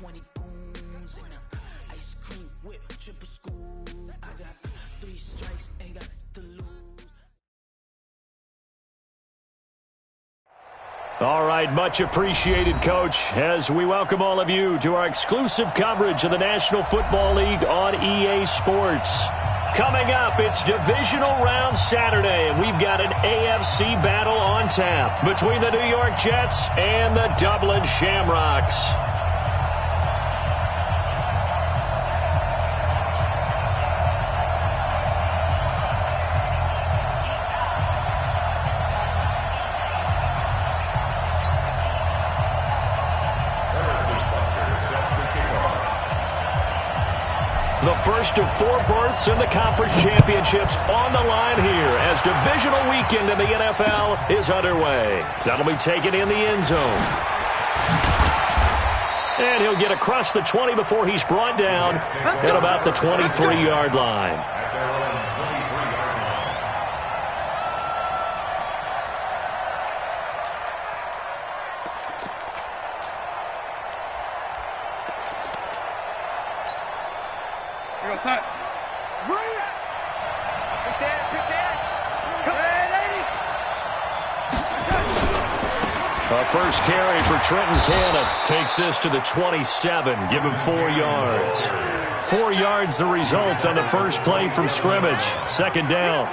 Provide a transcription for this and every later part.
20 goons and ice cream whip, triple school. I got 3 strikes, ain't got to lose. All right, much appreciated, Coach, as we welcome all of you to our exclusive coverage of the National Football League on EA Sports. Coming up, it's Divisional Round Saturday, and we've got an AFC battle on tap between the New York Jets and the Dublin Shamrocks. The first of 4 berths in the conference championships on the line here as divisional weekend in the NFL is underway. That'll be taken in the end zone. And he'll get across the 20 before he's brought down at about the 23-yard line. First carry for Trenton Cannon. Takes this to the 27. Give him 4 yards. 4 yards the result on the first play from scrimmage. Second down.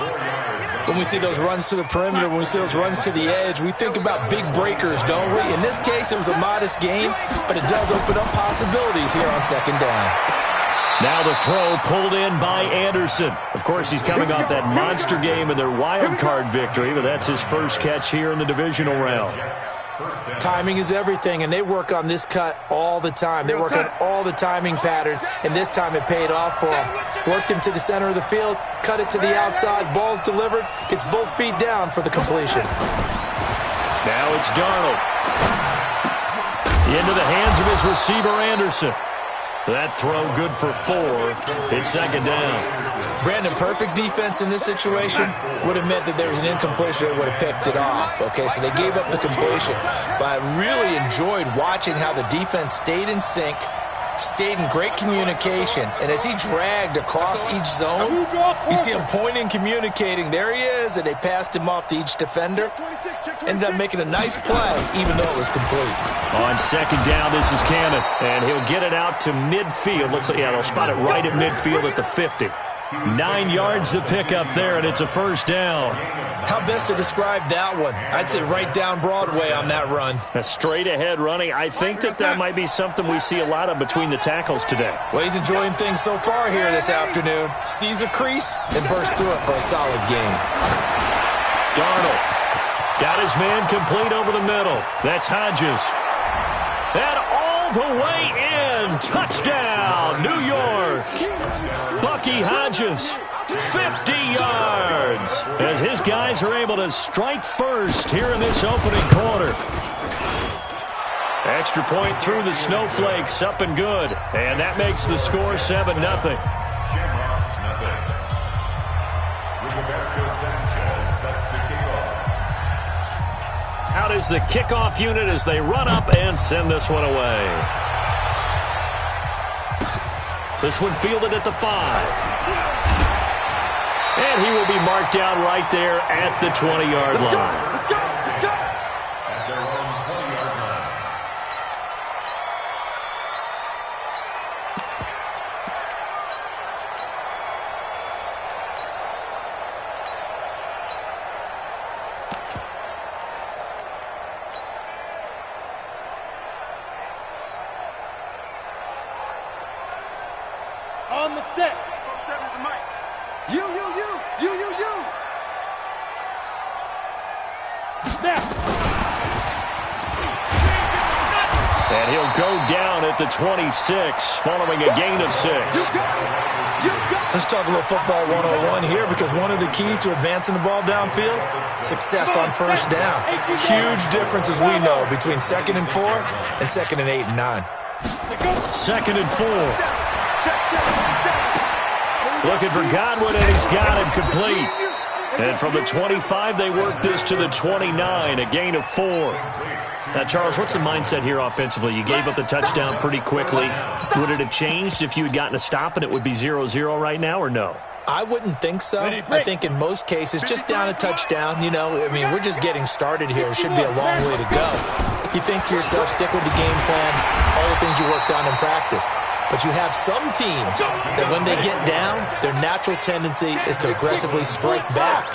When we see those runs to the perimeter, when we see those runs to the edge, we think about big breakers, don't we? In this case, it was a modest gain, but it does open up possibilities here on second down. Now the throw pulled in by Anderson. Of course, he's coming off that monster game in their wild card victory, but that's his first catch here in the divisional round. Timing is everything, and they work on this cut all the time. They work on all the timing patterns, and this time it paid off for him. Worked him to the center of the field, cut it to the outside, ball's delivered, gets both feet down for the completion. Now it's Darnold. Into the hands of his receiver, Anderson. That throw good for 4. It's second down. Brandon, perfect defense in this situation would have meant that there was an incompletion that would have picked it off. Okay, so they gave up the completion. But I really enjoyed watching how the defense stayed in sync, stayed in great communication, and as he dragged across each zone, you see him pointing, communicating. There he is, and they passed him off to each defender. Ended up making a nice play, even though it was complete. On second down, this is Cannon, and he'll get it out to midfield. Looks like, yeah, they'll spot it right at midfield at the 50. 9 yards to pick up there, and it's a first down. How best to describe that one? I'd say right down Broadway on that run. A straight-ahead running. I think that might be something we see a lot of between the tackles today. Well, he's enjoying things so far here this afternoon. Sees a crease and bursts through it for a solid gain. Darnold got his man complete over the middle. That's Hodges. And all the way in. Touchdown, New York. Bucky Hodges, 50 yards. As his guys are able to strike first here in this opening quarter. Extra point through the snowflakes, up and good. And that makes the score 7-0. Out is the kickoff unit as they run up and send this one away. This one fielded at the 5. And he will be marked down right there at the 20-yard line. On the set. You. Now. And he'll go down at the 26, following a gain of 6. Let's talk a little football 101 here, because one of the keys to advancing the ball downfield, success on first down. Huge differences, we know, between 2nd and 4 and 2nd and 8 and 9. 2nd and 4. Looking for Godwin, and he's got him complete. And from the 25, they work this to the 29, a gain of 4. Now, Charles, what's the mindset here offensively? You gave up the touchdown pretty quickly. Would it have changed if you had gotten a stop and it would be 0-0 right now, or no? I wouldn't think so. I think in most cases, just down a touchdown, you know, I mean, we're just getting started here. It should be a long way to go. You think to yourself, stick with the game plan, all the things you worked on in practice. But you have some teams that when they get down, their natural tendency is to aggressively strike back.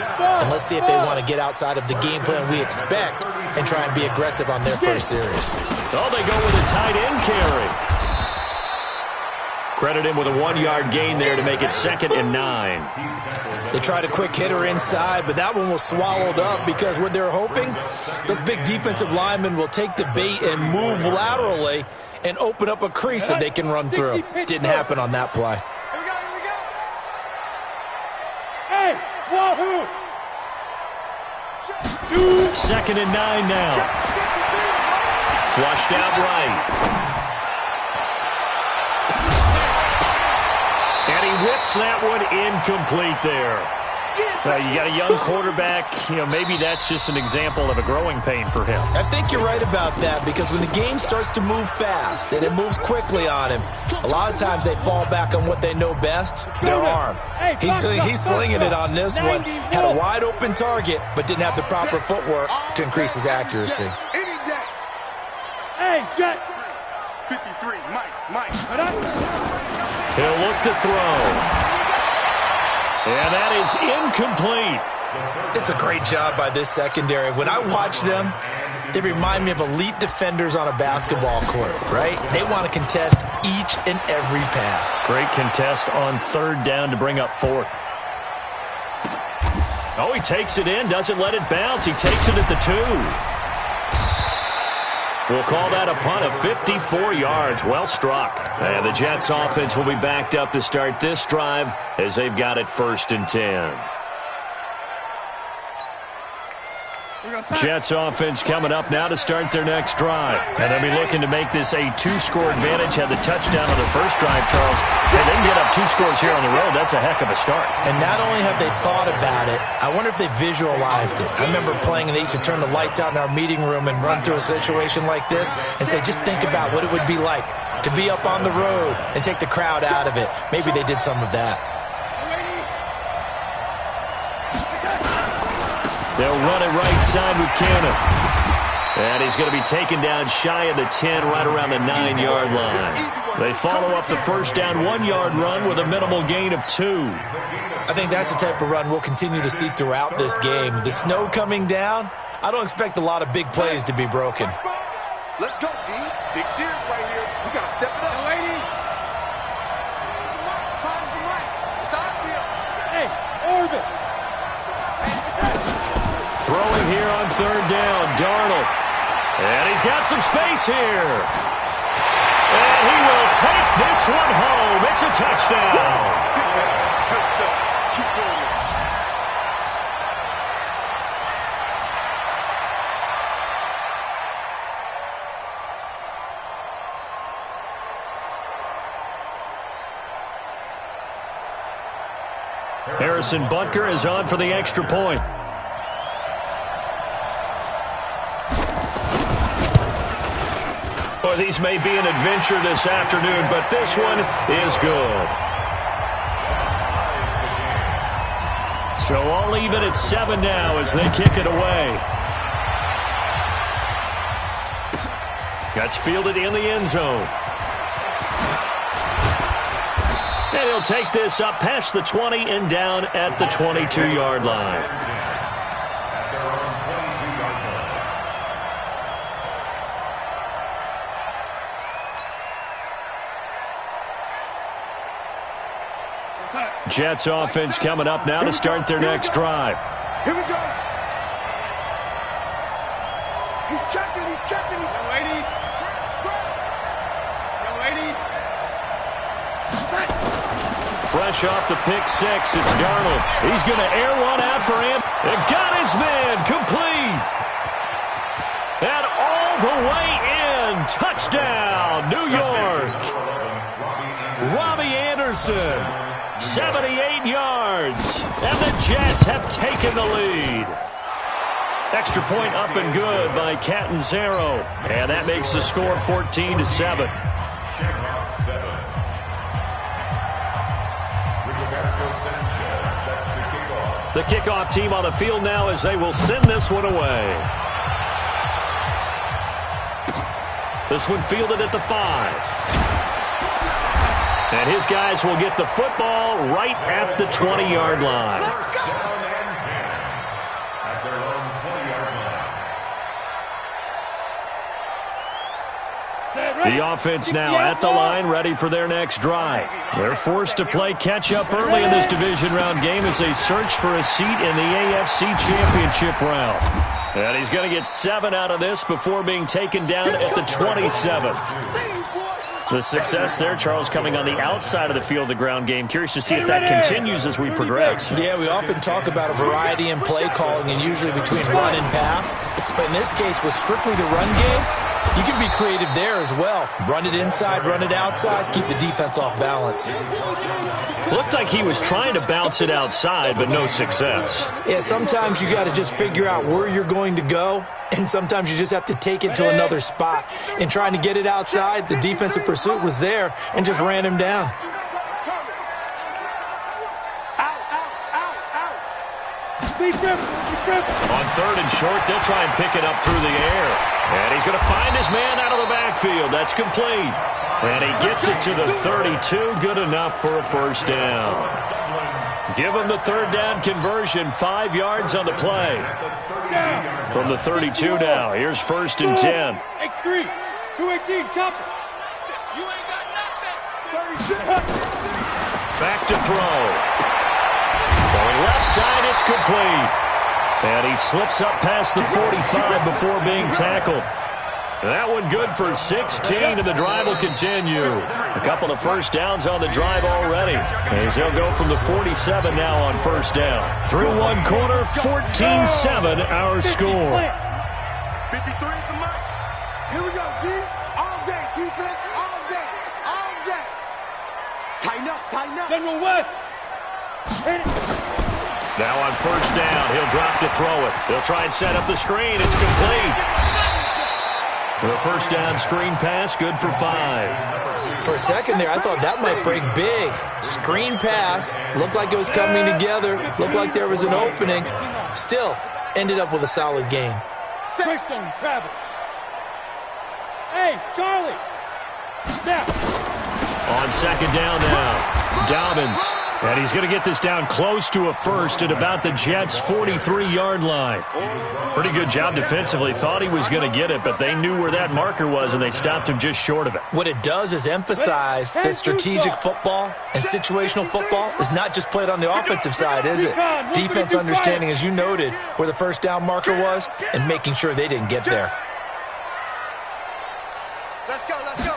And let's see if they want to get outside of the game plan we expect and try and be aggressive on their first series. Oh, they go with a tight end carry. Credit him with a 1-yard gain there to make it 2nd and 9. They tried a quick hitter inside, but that one was swallowed up because what they're hoping, those big defensive linemen will take the bait and move laterally and open up a crease that they can run through. Didn't happen on that play. Here we go. Hey, wahoo! 2nd and 9 now. Flushed out right. And he whips that one incomplete there. You got a young quarterback. You know, maybe that's just an example of a growing pain for him. I think you're right about that because when the game starts to move fast and it moves quickly on him, a lot of times they fall back on what they know best, their arm. He's slinging it on this one. Had a wide open target, but didn't have the proper footwork to increase his accuracy. Hey, Jet. 53, Mike. He'll look to throw. And that is incomplete. It's a great job by this secondary. When I watch them, they remind me of elite defenders on a basketball court, right? They want to contest each and every pass. Great contest on 3rd down to bring up 4th. Oh, he takes it in, doesn't let it bounce. He takes it at the 2. We'll call that a punt of 54 yards. Well struck. And the Jets offense will be backed up to start this drive as they've got it 1st and 10. Jets offense coming up now to start their next drive. And they'll be looking to make this a 2-score advantage. Had the touchdown on the first drive, Charles. They didn't get up 2 scores here on the road. That's a heck of a start. And not only have they thought about it, I wonder if they visualized it. I remember playing and they used to turn the lights out in our meeting room and run through a situation like this and say, just think about what it would be like to be up on the road and take the crowd out of it. Maybe they did some of that. They'll run it right side with Cannon. And he's going to be taken down shy of the 10, right around the 9-yard line. They follow up the first down 1-yard run with a minimal gain of 2. I think that's the type of run we'll continue to see throughout this game. The snow coming down, I don't expect a lot of big plays to be broken. Let's go, D. Big series right here. We got to step it up. Lady. Hey, Orbit. Throwing here on 3rd down, Darnold. And he's got some space here. And he will take this one home. It's a touchdown. Keep doing it. Harrison Butker is on for the extra point. Boy, these may be an adventure this afternoon, but this one is good. So all even at 7 now as they kick it away. Gets fielded in the end zone. And he'll take this up past the 20 and down at the 22-yard line. Jets offense coming up now to start their next drive. Here we go. He's checking. Young lady. Fresh off the pick 6, it's Darnold. He's going to air one out for him. And got his man complete. And all the way in. Touchdown, New York. Robbie Anderson 78 yards. And the Jets have taken the lead. Extra point up and good by Catanzaro. And that makes the score 14-7. The kickoff team on the field now as they will send this one away. This one fielded at the 5. And his guys will get the football right at the 20-yard line. The offense now at the line, ready for their next drive. They're forced to play catch-up early in this division round game as they search for a seat in the AFC Championship round. And he's going to get 7 out of this before being taken down at the 27. The success there, Charles, coming on the outside of the field, the ground game. Curious to see if that continues as we progress. Yeah, we often talk about a variety in play calling and usually between run and pass. But in this case, with strictly the run game, you can be creative there as well. Run it inside, run it outside, keep the defense off balance. Looked like he was trying to bounce it outside, but no success. Yeah, sometimes you got to just figure out where you're going to go, and sometimes you just have to take it to another spot. In trying to get it outside, the defensive pursuit was there and just ran him down. On 3rd and short, they'll try and pick it up through the air. And he's going to find his man out of the backfield. That's complete. And he gets it to the 32. Good enough for a first down. Give him the 3rd down conversion. 5 yards on the play. From the 32 now. Here's 1st and 10. X3, 218, chop it. You ain't got nothing. Back to throw. Going left side, it's complete. And he slips up past the 45 before being tackled. That one good for 16, and the drive will continue. A couple of first downs on the drive already, as they'll go from the 47 now on first down. Through one quarter, 14-7 our score. 53 is the mark. Here we go, D. All day, defense, all day, all day. Tighten up, tighten up. General West. Hit it. Now on first down, he'll drop to throw it. They'll try and set up the screen. It's complete. The first down screen pass, good for 5. For a second there, I thought that might break big. Screen pass, looked like it was coming together, looked like there was an opening. Still, ended up with a solid game. Quickstone, Travis. Hey, Charlie. Now. On second down now, Dobbins. And he's going to get this down close to a first at about the Jets' 43-yard line. Pretty good job defensively. Thought he was going to get it, but they knew where that marker was, and they stopped him just short of it. What it does is emphasize that strategic football and situational football is not just played on the offensive side, is it? Defense understanding, as you noted, where the first down marker was and making sure they didn't get there. Let's go, let's go.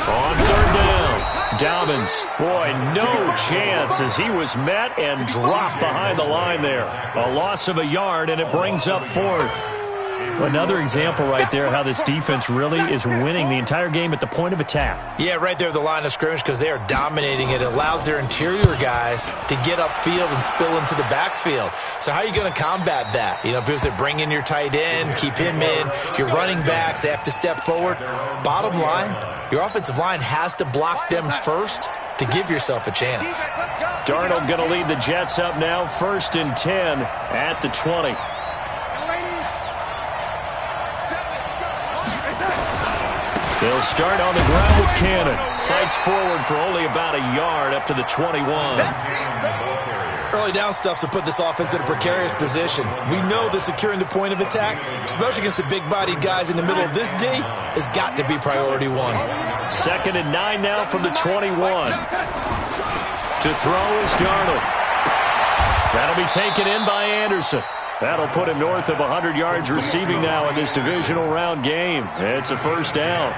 On third down, Dobbins. Boy, no chance as he was met and dropped behind the line there. A loss of a yard, and it brings up 4th. Another example right there how this defense really is winning the entire game at the point of attack. Yeah, right there at the line of scrimmage because they are dominating it. It allows their interior guys to get upfield and spill into the backfield. So how are you going to combat that? You know, because they bring in your tight end, keep him in, your running backs, they have to step forward. Bottom line, your offensive line has to block them first to give yourself a chance. Darnold going to lead the Jets up now, 1st and 10 at the 20. They'll start on the ground with Cannon. Fights forward for only about a yard up to the 21. Early down stuff to put this offense in a precarious position. We know that securing the point of attack, especially against the big-bodied guys in the middle of this D, has got to be priority 1. 2nd and 9 now from the 21. To throw is Darnold. That'll be taken in by Anderson. That'll put him north of 100 yards receiving now in this divisional round game. It's a first down.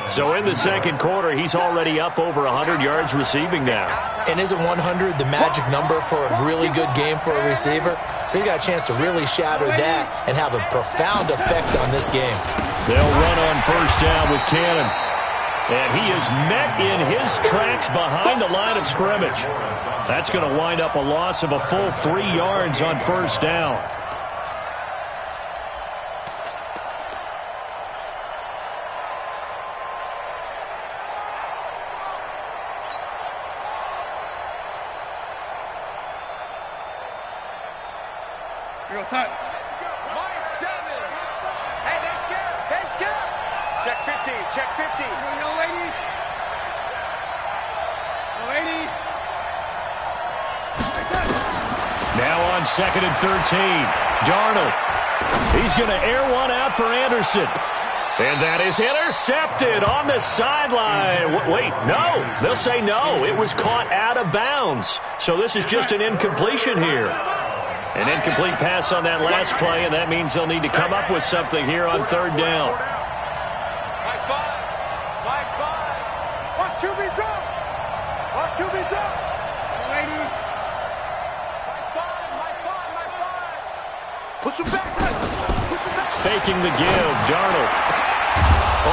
So in the second quarter, he's already up over 100 yards receiving now. And isn't 100 the magic number for a really good game for a receiver? So he got a chance to really shatter that and have a profound effect on this game. They'll run on first down with Cannon. And he is met in his tracks behind the line of scrimmage. That's going to wind up a loss of a full 3 yards on first down. Here goes Hunt. Mike 7. Hey, they scared. They scared. Check 50. Check 50. Yo, lady. Yo, lady. Now on 2nd and 13. Darnold. He's going to air one out for Anderson. And that is intercepted on the sideline. Wait, no. They'll say no. It was caught out of bounds. So this is just an incompletion here. An incomplete pass on that last play, and that means they'll need to come up with something here on 3rd down. Mike 5. Mike 5. Watch QB drop. Watch QB drop. Lady. Mike 5. Mike 5. Mike 5. Push him back. Push him back. Faking the give. Darnold.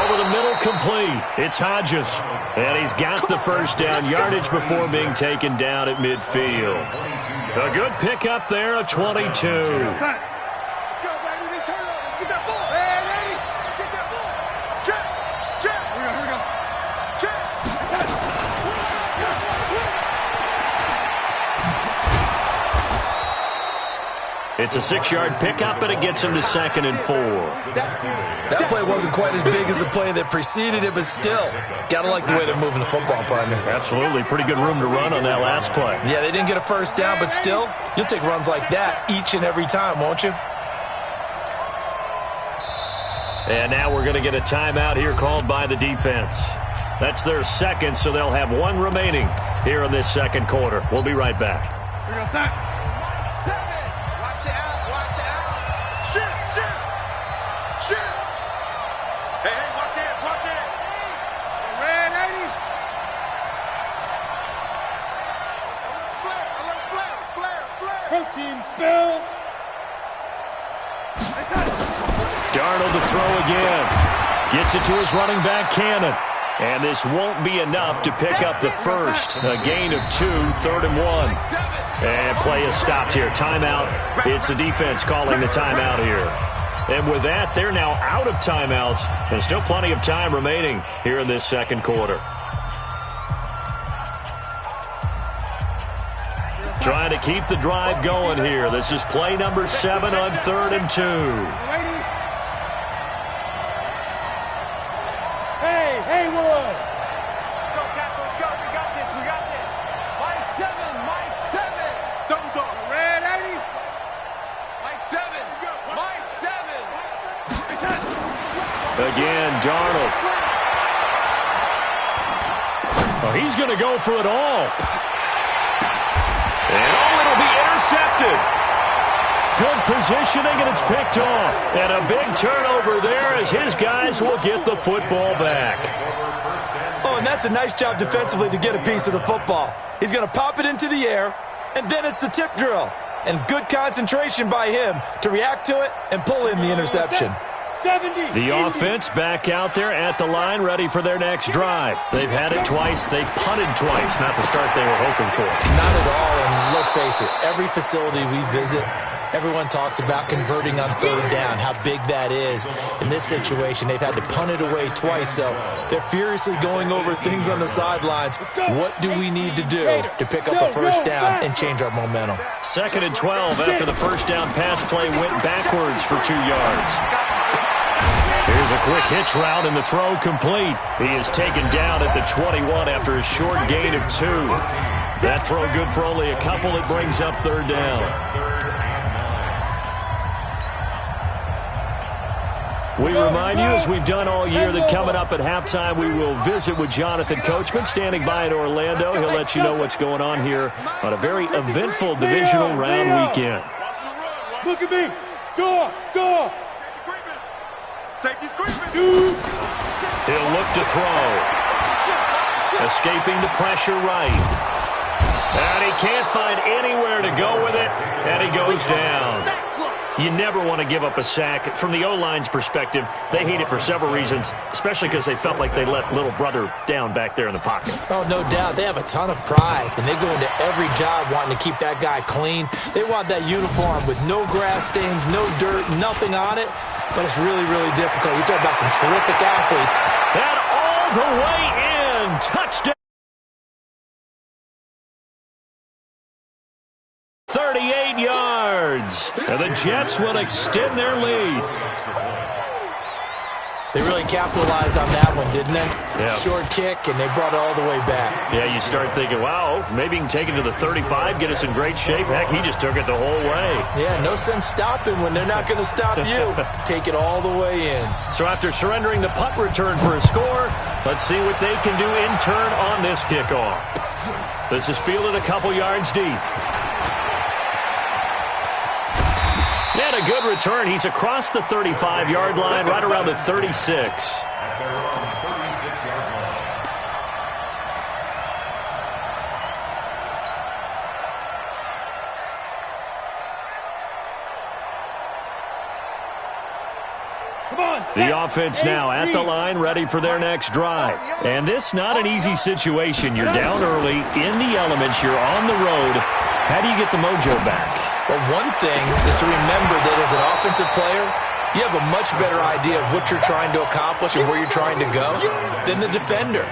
Over the middle, complete. It's Hodges. And he's got the first down yardage before being taken down at midfield. A good pickup there, a 22. Let's go, baby. They turn over. Get that ball. Hey, lady. Get that ball. Check. Check. Here we go. Check. It's a 6-yard pickup, and it gets him to 2nd and 4. That play wasn't quite as big as the play that preceded it, but still, gotta like the way they're moving the football, partner. Absolutely. Pretty good room to run on that last play. Yeah, they didn't get a first down, but still, you'll take runs like that each and every time, won't you? And now we're going to get a timeout here called by the defense. That's their second, so they'll have one remaining here in this second quarter. We'll be right back. Here goes Hunt. Mike 7. Watch the out. Watch the out. Shoot. Shoot. Shoot. Hey, watch it. Watch it. Red lady. Flare. Protein spill. Darnold to throw again. Gets it to his running back, Cannon. And this won't be enough to pick up the first. A gain of 2, 3rd and 1. And play is stopped here. Timeout. It's the defense calling the timeout here. And with that, they're now out of timeouts. And still plenty of time remaining here in this second quarter. Trying to keep the drive going here. This is play number 7 on 3rd and 2. Lady. Hey, Haywood. Go, Captain. Go. We got this. We got this. Mike 7. Mike 7. Double dog. Red lady. Mike 7. Mike 7. Again, Darnold. Oh, he's going to go for it all. And it'll be intercepted. Good positioning, and it's picked off. And a big turnover there as his guys will get the football back. Oh, and that's a nice job defensively to get a piece of the football. He's going to pop it into the air, and then it's the tip drill. And good concentration by him to react to it and pull in the interception. 70. The offense back out there at the line, ready for their next drive. They've had it twice. They've punted twice. Not the start they were hoping for. Not at all, and let's face it, every facility we visit, everyone talks about converting on 3rd down, how big that is. In this situation, they've had to punt it away twice, so they're furiously going over things on the sidelines. What do we need to do to pick up a first down and change our momentum? 2nd and 12 after the first down pass play went backwards for 2 yards. Here's a quick hitch route, and the throw complete. He is taken down at the 21 after a short gain of 2. That throw good for only a couple. It brings up 3rd down. We remind you, as we've done all year, that coming up at halftime, we will visit with Jonathan Coachman, standing by in Orlando. He'll let you know what's going on here on a very eventful divisional round weekend. Look at me. Go. Safety's creeping. Shoot. He'll look to throw. Escaping the pressure right. And he can't find anywhere to go with it, and he goes down. You never want to give up a sack. From the O-line's perspective, they hate it for several reasons, especially because they felt like they let little brother down back there in the pocket. Oh, no doubt. They have a ton of pride, and they go into every job wanting to keep that guy clean. They want that uniform with no grass stains, no dirt, nothing on it, but it's really, really difficult. You're talking about some terrific athletes. And all the way in. Touchdown. 38 yards. And the Jets will extend their lead. They really capitalized on that one, didn't they? Yeah. Short kick, and they brought it all the way back. Yeah, you start thinking, wow, maybe he can take it to the 35, get us in great shape. Heck, he just took it the whole way. Yeah, no sense stopping when they're not going to stop you. Take it all the way in. So after surrendering the punt return for a score, let's see what they can do in turn on this kickoff. This is fielded a couple yards deep. And a good return. He's across the 35-yard line, right around the 36. The offense now at the line, ready for their next drive. And this not an easy situation. You're down early, in the elements, you're on the road. How do you get the mojo back? Well, one thing is to remember that as an offensive player, you have a much better idea of what you're trying to accomplish and where you're trying to go than the defender.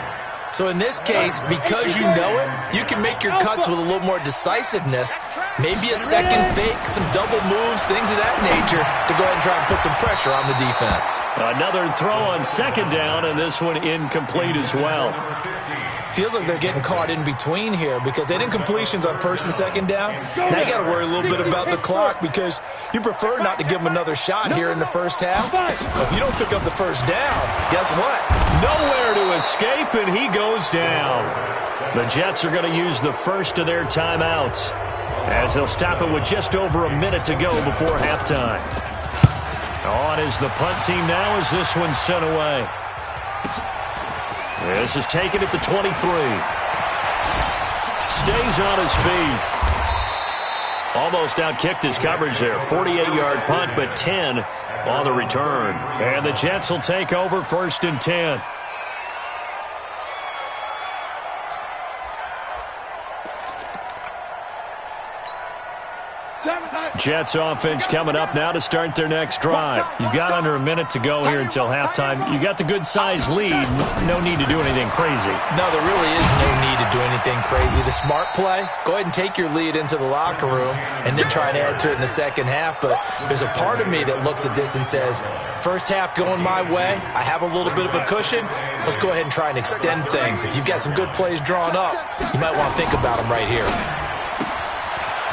So in this case, because you know it, you can make your cuts with a little more decisiveness, maybe a second fake, some double moves, things of that nature, to go ahead and try and put some pressure on the defense. Another throw on second down, and this one incomplete as well. Feels like they're getting caught in between here because they didn't incompletions on first and second down. Now you got to worry a little bit about the clock because you prefer not to give them another shot here in the first half. But if you don't pick up the first down, guess what? Nowhere to escape, and he goes down. The Jets are going to use the first of their timeouts as they'll stop it with just over a minute to go before halftime. On is the punt team now as this one's sent away. This is taken at the 23. Stays on his feet. Almost outkicked his coverage there. 48-yard punt, but 10 on the return. And the Jets will take over first and 10. Jets offense coming up now to start their next drive. You've got under a minute to go here until halftime. You got the good-sized lead. No need to do anything crazy. No, there really is no need to do anything crazy. The smart play, go ahead and take your lead into the locker room and then try and add to it in the second half. But there's a part of me that looks at this and says, first half going my way, I have a little bit of a cushion. Let's go ahead and try and extend things. If you've got some good plays drawn up, you might want to think about them right here.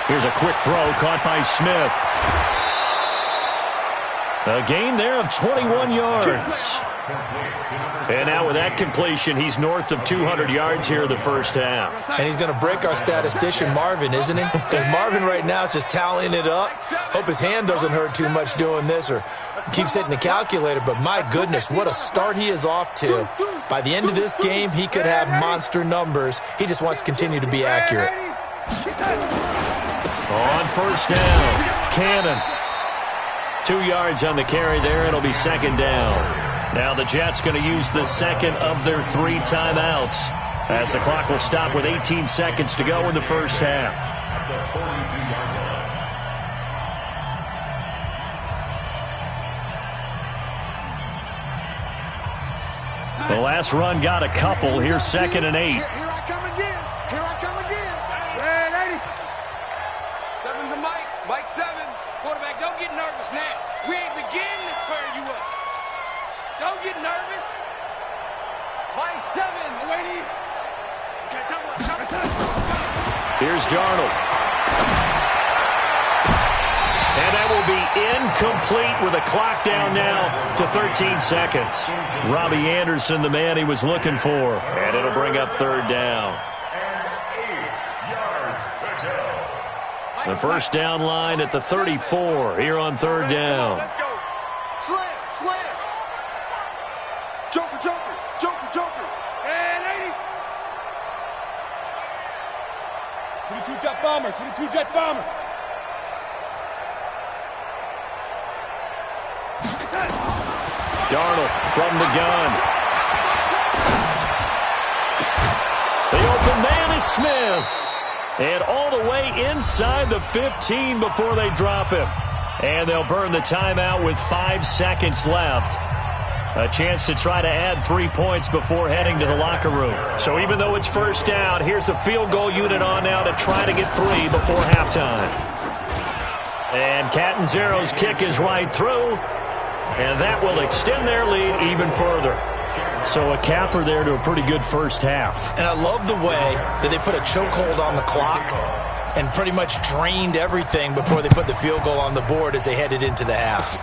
Here's a quick throw caught by Smith. A gain there of 21 yards. And now with that completion, he's north of 200 yards here in the first half. And he's going to break our statistician, Marvin, isn't he? Because Marvin right now is just tallying it up. Hope his hand doesn't hurt too much doing this or keeps hitting the calculator. But my goodness, what a start he is off to. By the end of this game, he could have monster numbers. He just wants to continue to be accurate. On first down, Cannon. 2 yards on the carry there. It'll be second down. Now the Jets going to use the second of their 3 timeouts as the clock will stop with 18 seconds to go in the first half. The last run got a couple. Here's second and 8. Here I come again. Here I come again. Hey, lady. 7's a Mike. Mike 7. Quarterback, don't get nervous now. We ain't beginning to turn you up. Don't get nervous. Mike 7. Lady. Okay, come on. Here's Darnold. And that will be incomplete with a clock down now to 13 seconds. Robbie Anderson, the man he was looking for. And it'll bring up third down. The first down line at the 34 here on third down. Let's go. Slam, slam. Joker, joker, joker, joker. And 80. 22 jet bomber, 22 jet bomber. Darnold from the gun. The open man is Smith. And all the way inside the 15 before they drop him. And they'll burn the timeout with 5 seconds left. A chance to try to add 3 points before heading to the locker room. So even though it's first down, here's the field goal unit on now to try to get 3 before halftime. And Catanzaro's kick is right through. And that will extend their lead even further. So a capper there to a pretty good first half. And I love the way that they put a chokehold on the clock and pretty much drained everything before they put the field goal on the board as they headed into the half.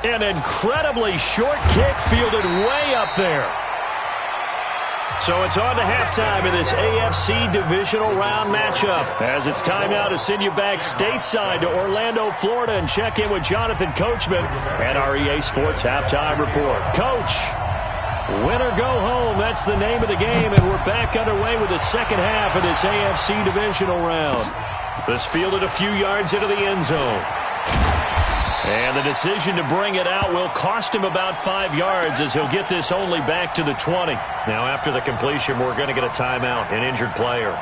An incredibly short kick fielded way up there. So it's on to halftime in this AFC Divisional Round matchup. As it's time now to send you back stateside to Orlando, Florida, and check in with Jonathan Coachman and our EA Sports Halftime Report. Coach, win or go home, that's the name of the game, and we're back underway with the second half of this AFC Divisional Round. This fielded a few yards into the end zone. And the decision to bring it out will cost him about 5 yards as he'll get this only back to the 20. Now after the completion, we're going to get a timeout, an injured player.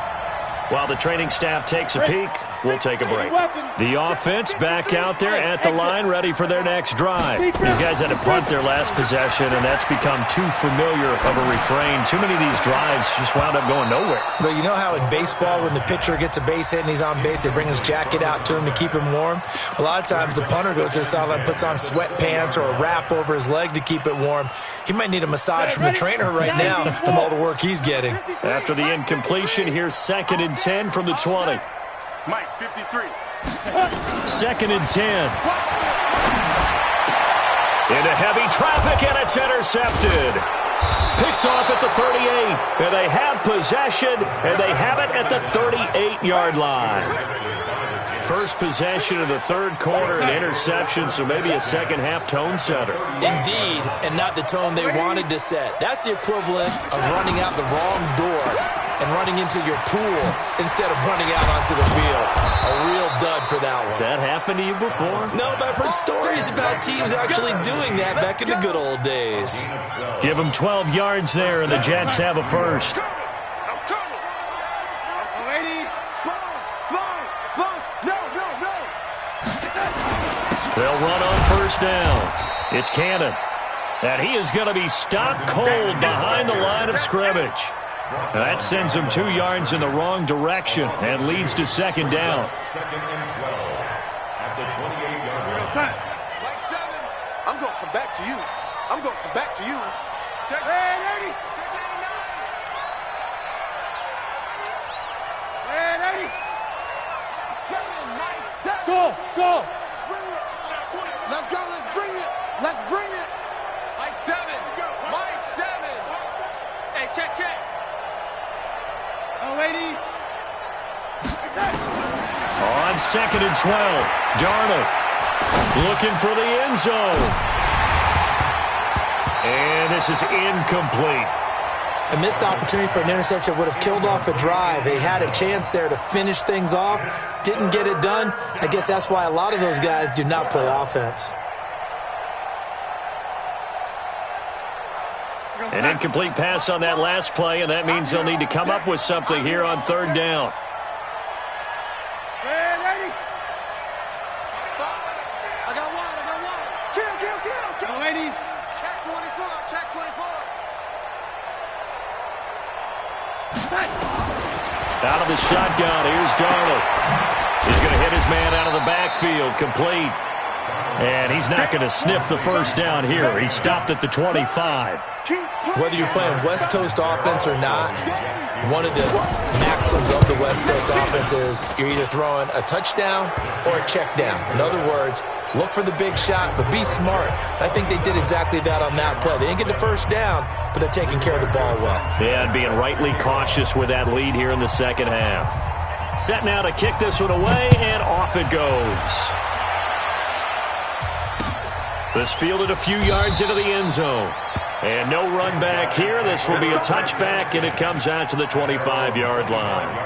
While the training staff takes a peek, we'll take a break. The offense back out there at the line, ready for their next drive. These guys had to punt their last possession, and that's become too familiar of a refrain. Too many of these drives just wound up going nowhere. But you know how in baseball, when the pitcher gets a base hit and he's on base, they bring his jacket out to him to keep him warm? A lot of times the punter goes to the sideline, puts on sweatpants or a wrap over his leg to keep it warm. He might need a massage from the trainer right now from all the work he's getting. After the incompletion, here's 2nd and 10 from the 20. Mike, 53. 2nd and 10. Into heavy traffic, and it's intercepted. Picked off at the 38. And they have possession, and they have it at the 38-yard line. First possession of the third quarter, an interception, so maybe a second-half tone setter. Indeed, and not the tone they wanted to set. That's the equivalent of running out the wrong door and running into your pool instead of running out onto the field. A real dud for that one. Has that happened to you before? No, but I've heard stories about teams actually doing that back in the good old days. Give them 12 yards there, and the Jets have a first. They'll run on first down. It's Cannon. And he is going to be stopped cold behind the line of scrimmage. That sends him 2 yards in the wrong direction and leads to second down. Second and 12 at the 28-yard line. I'm going to come back to you. I'm going to come back to you. Check. Hey, lady. Check 99. Hey, lady. 7, 9, 7. Go. Bring it. Let's go. Let's bring it. Let's bring it. Mike 7. Go. Mike 7. Hey, check. Oh, lady. On 2nd and 12, Darnold looking for the end zone. And this is incomplete. A missed opportunity for an interception would have killed off a drive. They had a chance there to finish things off. Didn't get it done. I guess that's why a lot of those guys do not play offense. An incomplete pass on that last play, and that means they'll need to come up with something here on third down. I got one. Kill. Lady. Check 24. Out of the shotgun, here's Darnold. He's going to hit his man out of the backfield, complete. And he's not going to sniff the first down here. He stopped at the 25. Whether you're playing West Coast offense or not, one of the maxims of the West Coast offense is you're either throwing a touchdown or a check down. In other words, look for the big shot, but be smart. I think they did exactly that on that play. They didn't get the first down, but they're taking care of the ball well. Yeah, and being rightly cautious with that lead here in the second half. Set now to kick this one away, and off it goes. This fielded a few yards into the end zone. And no run back here. This will be a touchback, and it comes out to the 25-yard line.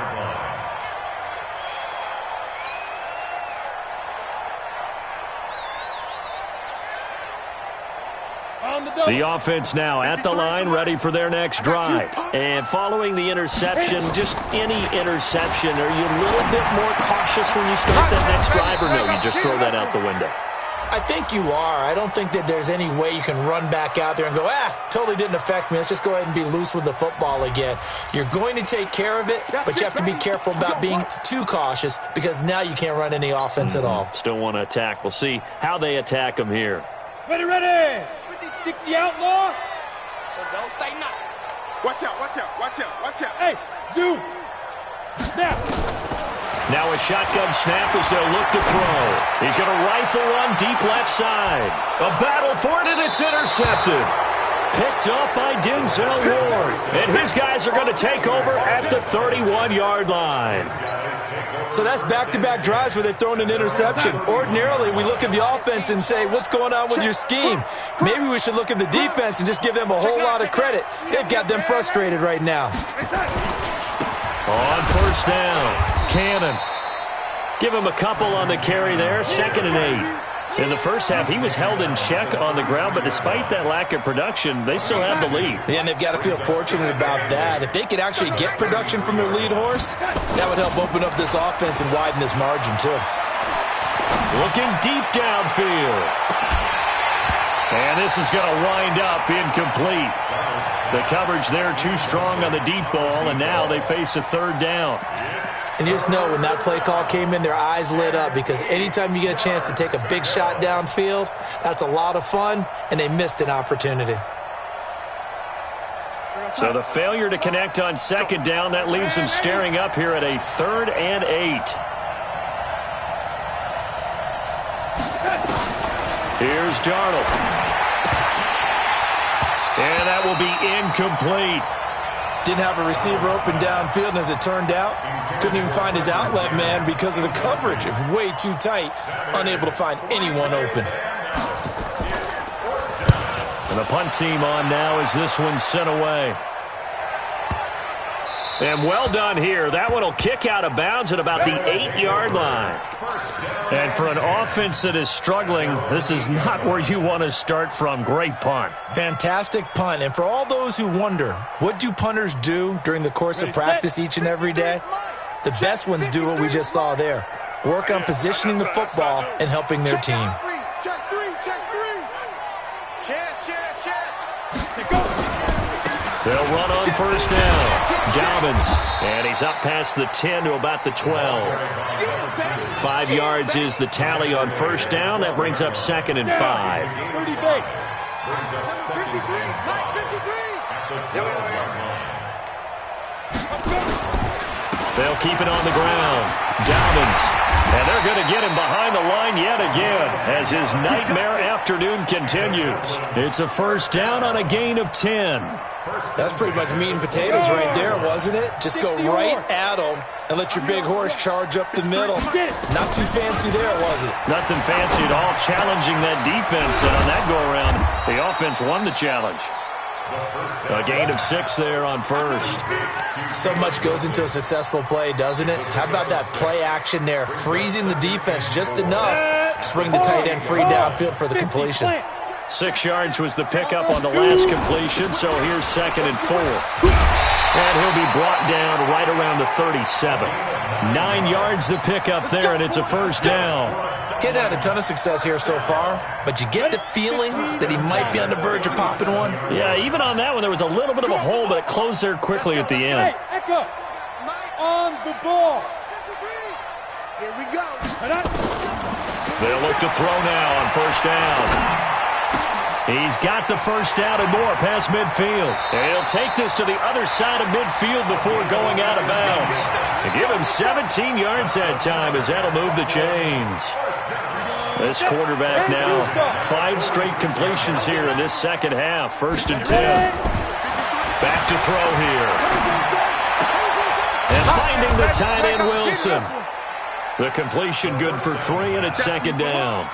The offense now at the line, ready for their next drive. And following the interception, just any interception, are you a little bit more cautious when you start that next drive, or no, you just throw that out the window? I think you are. I don't think that there's any way you can run back out there and go, totally didn't affect me. Let's just go ahead and be loose with the football again. You're going to take care of it, but you have to be careful about being too cautious because now you can't run any offense at all. Still want to attack. We'll see how they attack them here. Ready. 60 outlaw. So don't say nothing. Watch out. Hey, zoom. Snap. Now a shotgun snap as they'll look to throw. He's going to rifle one deep left side. A battle for it, and it's intercepted. Picked up by Denzel Ward. And his guys are going to take over at the 31-yard line. So that's back-to-back drives where they've thrown an interception. Ordinarily, we look at the offense and say, what's going on with your scheme? Maybe we should look at the defense and just give them a whole lot of credit. They've got them frustrated right now. On first down, Cannon. Give him a couple on the carry there, 2nd and 8. In the first half, he was held in check on the ground, but despite that lack of production, they still have the lead. Yeah, and they've got to feel fortunate about that. If they could actually get production from their lead horse, that would help open up this offense and widen this margin, too. Looking deep downfield. And this is going to wind up incomplete. The coverage there too strong on the deep ball, and now they face a 3rd down. And you just know when that play call came in, their eyes lit up because anytime you get a chance to take a big shot downfield, that's a lot of fun, and they missed an opportunity. So the failure to connect on 2nd down, that leaves them staring up here at a 3rd and 8. Here's Darnold. And that will be incomplete. Didn't have a receiver open downfield, and as it turned out, couldn't even find his outlet man because of the coverage. It was way too tight, unable to find anyone open. And the punt team on now as this one's sent away. And well done here. That one will kick out of bounds at about the 8-yard line. And for an offense that is struggling, this is not where you want to start from. Great punt. Fantastic punt. And for all those who wonder, what do punters do during the course of practice each and every day? The best ones do what we just saw there. Work on positioning the football and helping their team. Check three. They'll run on first down. Dobbins, and he's up past the 10 to about the 12. 5 yards is the tally on first down. That brings up 2nd and 5. They'll keep it on the ground. Dobbins, and they're going to get him behind the line yet again as his nightmare afternoon continues. It's a first down on a gain of 10. That's pretty much meat and potatoes right there, wasn't it? Just go right at them and let your big horse charge up the middle. Not too fancy there, was it? Nothing fancy at all, challenging that defense. And on that go-around, the offense won the challenge. A gain of 6 there on first. So much goes into a successful play, doesn't it? How about that play action there, freezing the defense just enough to bring the tight end free downfield for the completion. 6 yards was the pickup on the last completion, so here's 2nd and 4. And he'll be brought down right around the 37. 9 yards the pickup there, and it's a first down. Getting had a ton of success here so far, but you get the feeling that he might be on the verge of popping one. Yeah, even on that one, there was a little bit of a hole, but it closed there quickly at the end. Hey, Echo, on the ball. Here we go. They'll look to throw now on first down. He's got the first down and more past midfield. And he'll take this to the other side of midfield before going out of bounds. And give him 17 yards that time as that'll move the chains. This quarterback now, 5 straight completions here in this second half. 1st and 10. Back to throw here. And finding the tight end, Wilson. The completion good for 3, and it's 2nd down.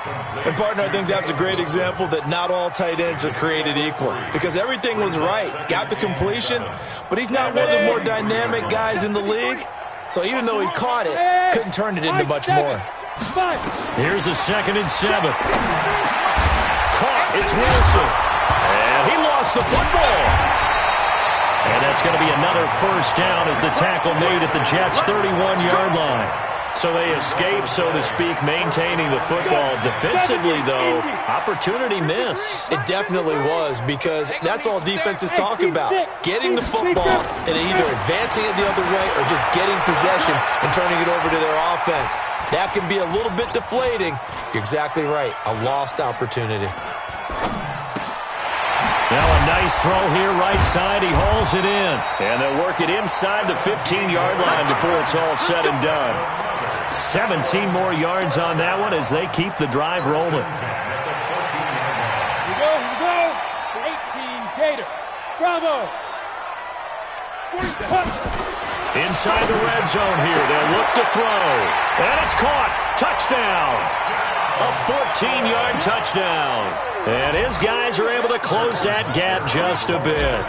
And, partner, I think that's a great example that not all tight ends are created equal. Because everything was right. Got the completion, but he's not one of the more dynamic guys in the league. So even though he caught it, couldn't turn it into much more. Here's a 2nd and 7. Caught. It's Wilson. And he lost the football. And that's going to be another first down as the tackle made at the Jets' 31-yard line. So they escape, so to speak, maintaining the football. Defensively, though, opportunity miss. It definitely was, because that's all defenses talk about. Getting the football and either advancing it the other way or just getting possession and turning it over to their offense. That can be a little bit deflating. You're exactly right. A lost opportunity. Now a nice throw here, right side. He hauls it in. And they'll work it inside the 15-yard line before it's all said and done. 17 more yards on that one as they keep the drive rolling. Here we go. 18, Gator. Bravo. Inside the red zone here. They'll look to throw. And it's caught. Touchdown. A 14-yard touchdown. And his guys are able to close that gap just a bit.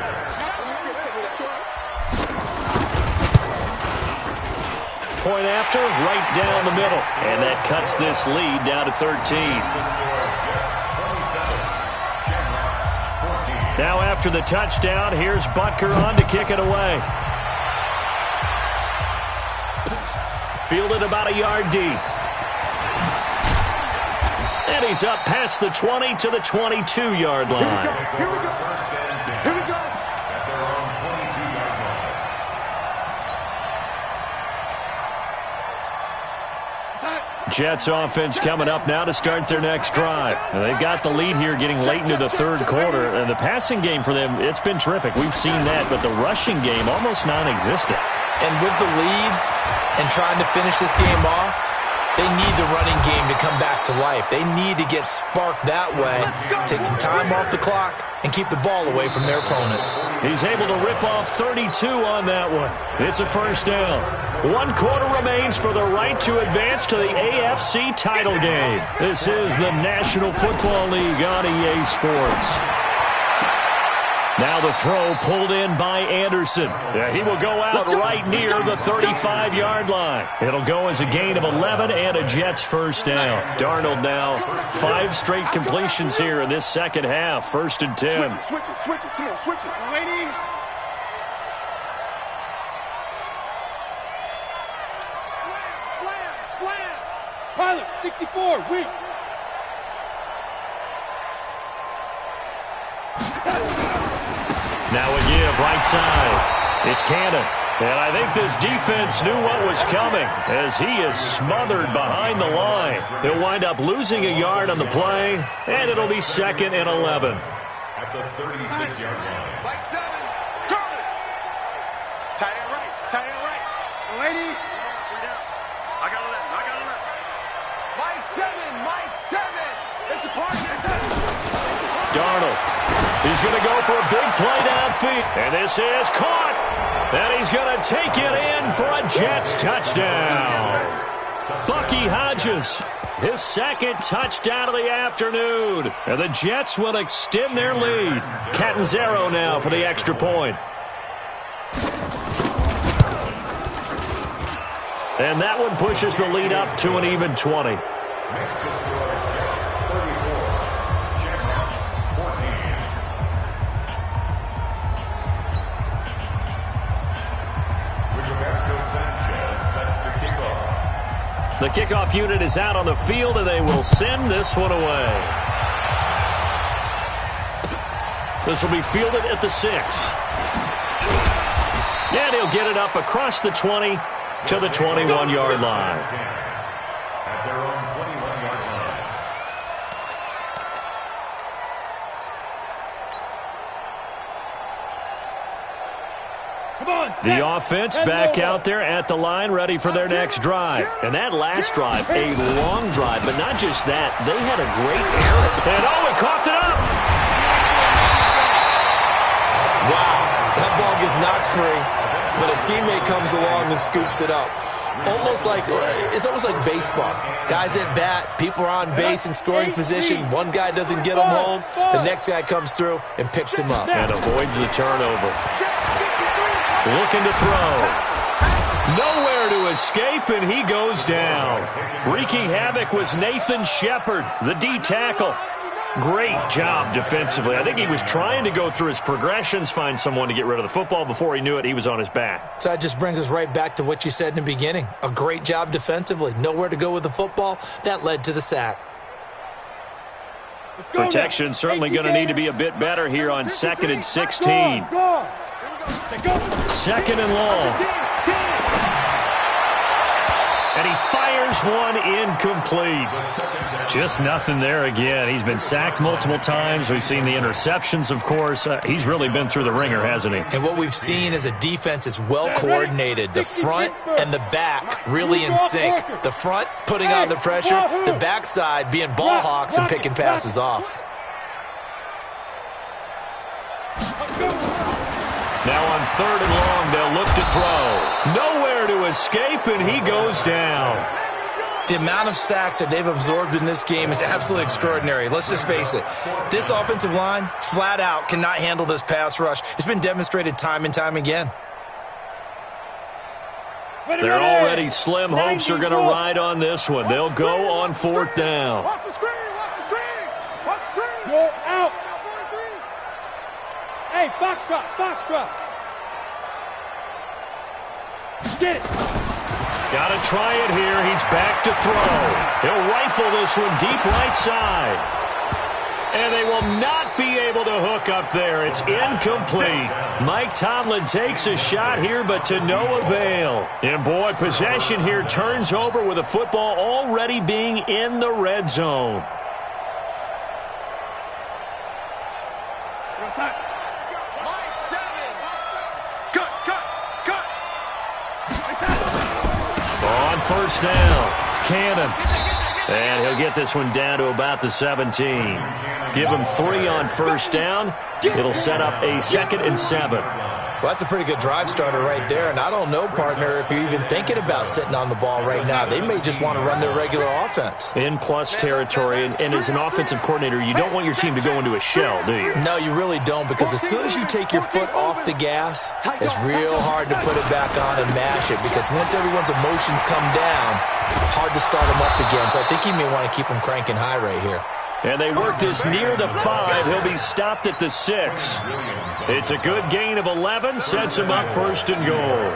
Point after, right down the middle. And that cuts this lead down to 13. Now after the touchdown, here's Butker on to kick it away. Fielded about a yard deep. And he's up past the 20 to the 22-yard line. Here we go. Jets offense coming up now to start their next drive. And they've got the lead here getting late into the third quarter. And the passing game for them, it's been terrific. We've seen that, but the rushing game almost non-existent. And with the lead and trying to finish this game off, they need the running game to come back to life. They need to get sparked that way, take some time off the clock, and keep the ball away from their opponents. He's able to rip off 32 on that one. It's a first down. 1 quarter remains for the right to advance to the AFC title game. This is the National Football League on EA Sports. Now the throw pulled in by Anderson. He will go out right near the 35-yard line. It'll go as a gain of 11 and a Jets first down. Darnold now 5 straight completions here in this second half. 1st and 10. Switch it. Come on, switch it. Waiting. Slam. Pilot, 64, weak. Now a give, right side. It's Cannon. And I think this defense knew what was coming as he is smothered behind the line. He'll wind up losing a yard on the play, and it'll be 2nd and 11. At the 36-yard line. Like 7. Curl it. Tight end right. Lady. 3 down. I got 11. Mike 7. It's a party. Darnold. He's going to go for a big play downfield. And this is caught. And he's going to take it in for a Jets touchdown. Bucky Hodges, his 2nd touchdown of the afternoon. And the Jets will extend their lead. Catanzaro now for the extra point. And that one pushes the lead up to an even 20. Next to score, Jets 34, Shamrocks 14. Roberto Sanchez set to kick off. The kickoff unit is out on the field, and they will send this one away. This will be fielded at the 6. And he'll get it up across the 20 to the 21-yard line. At their own 21-yard line. Come on, The offense back out there at the line, ready for their next drive. And that last drive, a long drive, but not just that. They had a great error. And he coughed it up. Wow, that ball gets knocked free, but a teammate comes along and scoops it up. It's almost like baseball. Guys at bat, people are on base in scoring position. One guy doesn't get him home. The next guy comes through and picks him up. And avoids the turnover. Looking to throw. Nowhere to escape, and he goes down. Wreaking havoc was Nathan Shepard, the D tackle. Great job defensively. I think he was trying to go through his progressions, find someone to get rid of the football. Before he knew it, he was on his back. So that just brings us right back to what you said in the beginning. A great job defensively. Nowhere to go with the football. That led to the sack. Protection certainly going to need to be a bit better here on 2nd and 16. 2nd and long. And he fires one incomplete. Just nothing there again. He's been sacked multiple times. We've seen the interceptions, of course. He's really been through the ringer, hasn't he? And what we've seen is a defense that's well coordinated. The front and the back really in sync. The front putting on the pressure. The backside being ball hawks and picking passes off. Now on 3rd and long, they'll look to throw. Nowhere to escape, and he goes down. The amount of sacks that they've absorbed in this game is absolutely extraordinary. Let's just face it. This offensive line, flat out, cannot handle this pass rush. It's been demonstrated time and time again. They're already slim hopes are going to ride on this one. They'll go on 4th down. Watch the screen, watch the screen, watch the screen. Go out. Hey, foxtrot, foxtrot. Get it. Got to try it here. He's back to throw. He'll rifle this one deep right side. And they will not be able to hook up there. It's incomplete. Mike Tomlin takes a shot here, but to no avail. And boy, possession here turns over with a football already being in the red zone. On 1st down, Cannon. And he'll get this one down to about the 17. Give him 3 on 1st down. It'll set up a 2nd and 7. Well, that's a pretty good drive starter right there. And I don't know, partner, if you're even thinking about sitting on the ball right now. They may just want to run their regular offense. In plus territory. And as an offensive coordinator, you don't want your team to go into a shell, do you? No, you really don't, because as soon as you take your foot off the gas, it's real hard to put it back on and mash it, because once everyone's emotions come down, hard to start them up again. So I think he may want to keep them cranking high right here. And they work this near the 5. He'll be stopped at the 6. It's a good gain of 11. Sets him up 1st and goal.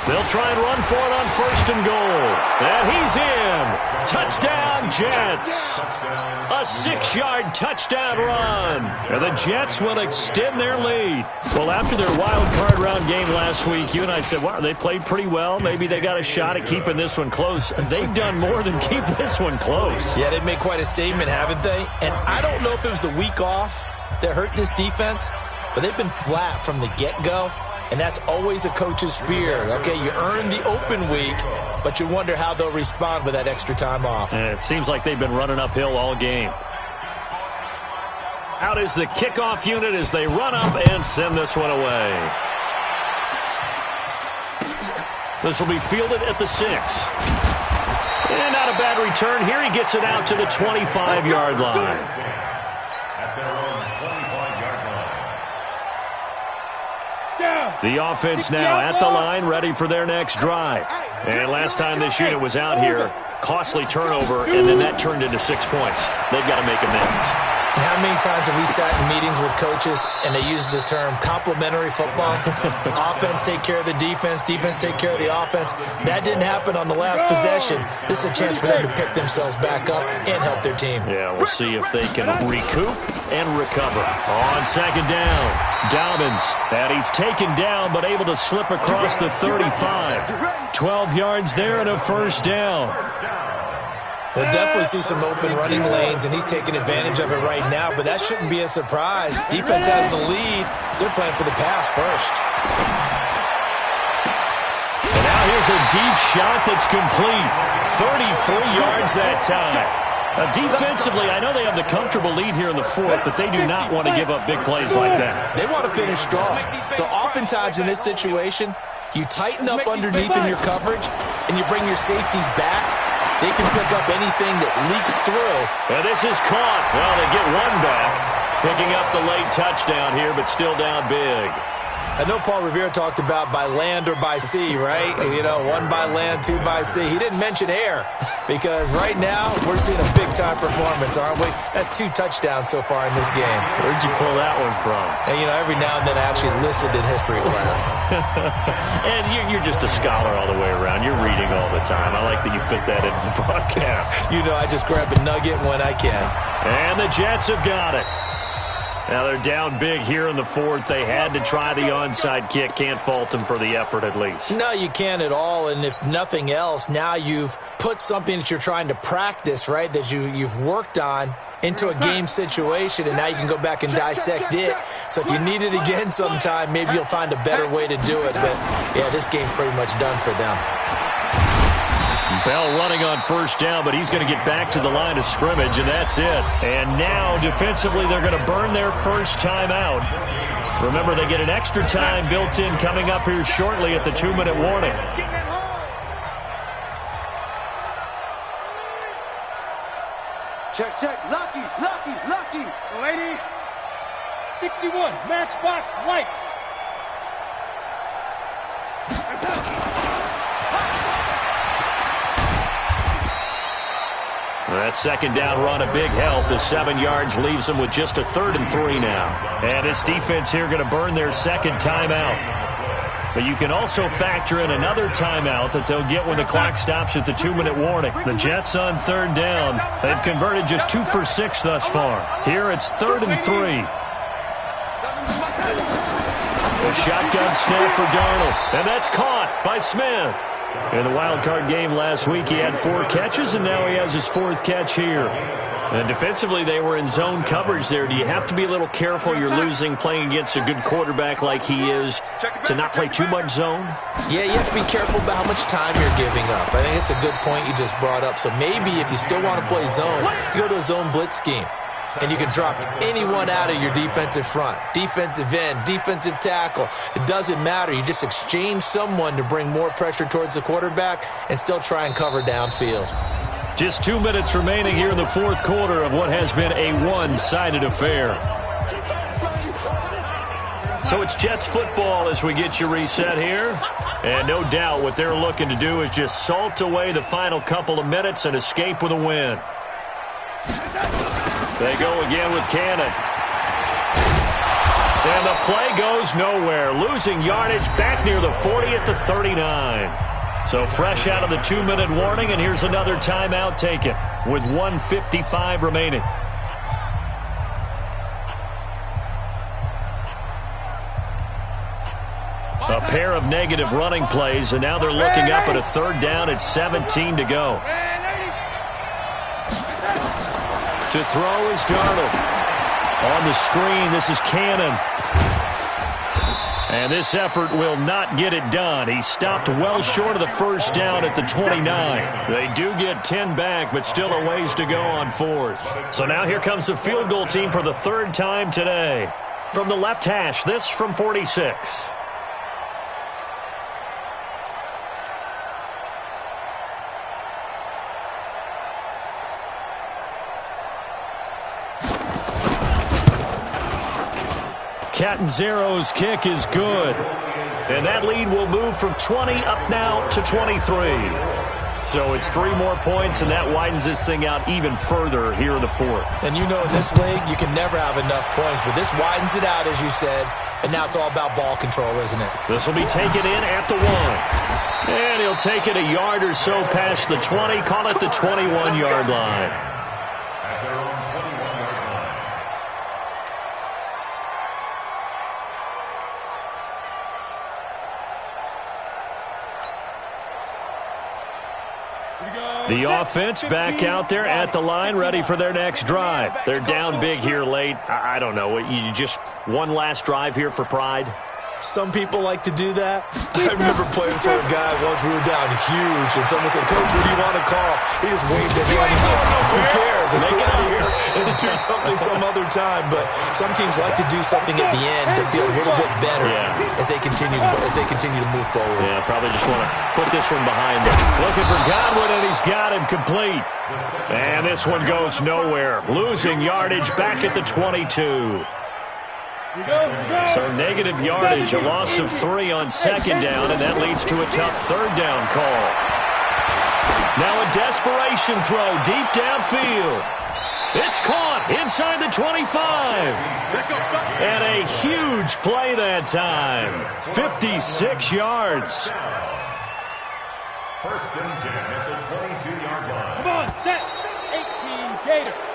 They'll try and run for it on 1st and goal. And he's in. Touchdown, Jets. A 6-yard touchdown run. And the Jets will extend their lead. Well, after their wild card round game last week, you and I said, wow, they played pretty well. Maybe they got a shot at keeping this one close. They've done more than keep this one close. Yeah, they've made quite a statement, haven't they? And I don't know if it was the week off that hurt this defense, but they've been flat from the get-go. And that's always a coach's fear. Okay, you earn the open week, but you wonder how they'll respond with that extra time off. And it seems like they've been running uphill all game. Out is the kickoff unit as they run up and send this one away. This will be fielded at the 6. And not a bad return here. He gets it out to the 25-yard line. The offense now at the line, ready for their next drive. And last time this unit was out here, costly turnover, and then that turned into 6 points. They've got to make amends. And how many times have we sat in meetings with coaches and they use the term complementary football? Offense take care of the defense, defense take care of the offense. That didn't happen on the last possession. This is a chance for them to pick themselves back up and help their team. Yeah, we'll see if they can recoup and recover. On 2nd down, Dobbins. And he's taken down but able to slip across the 35. 12 yards there and a 1st down. We'll definitely see some open running lanes, and he's taking advantage of it right now, but that shouldn't be a surprise. Defense has the lead. They're playing for the pass first. And now here's a deep shot that's complete. 33 yards that time. Defensively, I know they have the comfortable lead here in the 4th, but they do not want to give up big plays like that. They want to finish strong. So oftentimes in this situation, you tighten up underneath in your coverage, and you bring your safeties back. They can pick up anything that leaks through. And this is caught. Well, they get one back. Picking up the late touchdown here, but still down big. I know Paul Revere talked about by land or by sea, right? You know, 1 by land, 2 by sea. He didn't mention air because right now we're seeing a big-time performance, aren't we? That's 2 touchdowns so far in this game. Where'd you pull that one from? And, you know, every now and then I actually listened in history class. And you're just a scholar all the way around. You're reading all the time. I like that you fit that into the broadcast. You know, I just grab a nugget when I can. And the Jets have got it. Now they're down big here in the 4th. They had to try the onside kick. Can't fault them for the effort at least. No, you can't at all. And if nothing else, now you've put something that you're trying to practice, right, that you've worked on into a game situation, and now you can go back and dissect it. So if you need it again sometime, maybe you'll find a better way to do it. But, yeah, this game's pretty much done for them. Bell running on 1st down, but he's going to get back to the line of scrimmage, and that's it. And now, defensively, they're going to burn their first timeout. Remember, they get an extra time built in coming up here shortly at the 2-minute warning. Check, check. Lucky, lucky, lucky. Lady, 61, matchbox, lights. That 2nd down run a big help. The 7 yards leaves them with just a 3rd and 3 now. And this defense here going to burn their 2nd timeout. But you can also factor in another timeout that they'll get when the clock stops at the 2-minute warning. The Jets on 3rd down. They've converted just 2 for 6 thus far. Here it's 3rd and 3. A shotgun snap for Darnold. And that's caught by Smith. In the wild card game last week, he had 4 catches, and now he has his 4th catch here. And defensively, they were in zone coverage there. Do you have to be a little careful you're losing playing against a good quarterback like he is to not play too much zone? Yeah, you have to be careful about how much time you're giving up. I think it's a good point you just brought up. So maybe if you still want to play zone, you go to a zone blitz scheme. And you can drop anyone out of your defensive front, defensive end, defensive tackle. It doesn't matter. You just exchange someone to bring more pressure towards the quarterback and still try and cover downfield. Just 2 minutes remaining here in the 4th quarter of what has been a one-sided affair. So it's Jets football as we get you reset here. And no doubt what they're looking to do is just salt away the final couple of minutes and escape with a win. They go again with Cannon. And the play goes nowhere. Losing yardage back near the 40 at the 39. So fresh out of the 2-minute warning, and here's another timeout taken with 1:55 remaining. A pair of negative running plays, and now they're looking up at a 3rd down at 17 to go. To throw is Darnold. On the screen, this is Cannon. And this effort will not get it done. He stopped well short of the 1st down at the 29. They do get 10 back, but still a ways to go on 4th. So now here comes the field goal team for the 3rd time today. From the left hash, this from 46. Catanzaro's kick is good. And that lead will move from 20 up now to 23. So it's 3 more points, and that widens this thing out even further here in the 4th. And you know in this league, you can never have enough points, but this widens it out, as you said. And now it's all about ball control, isn't it? This will be taken in at the 1. And he'll take it a yard or so past the 20, call it the 21-yard line. The offense back out there at the line, ready for their next drive. They're down big here late. I don't know. You just one last drive here for pride? Some people like to do that. I remember playing for a guy once. We were down huge, and someone said, "Coach, what do you want to call?" He just waved at me. Who cares? Let's get out of here and do something some other time. But some teams like to do something at the end to feel a little bit better as they continue to move forward. Yeah, probably just want to put this one behind them. Looking for Godwin, and he's got him complete. And this one goes nowhere. Losing yardage back at the 22. So negative yardage, a loss of 3 on second down, and that leads to a tough third down call. Now a desperation throw deep downfield. It's caught inside the 25. And a huge play that time. 56 yards. First and 10 at the 22-yard line. Come on, set. 18 Gator.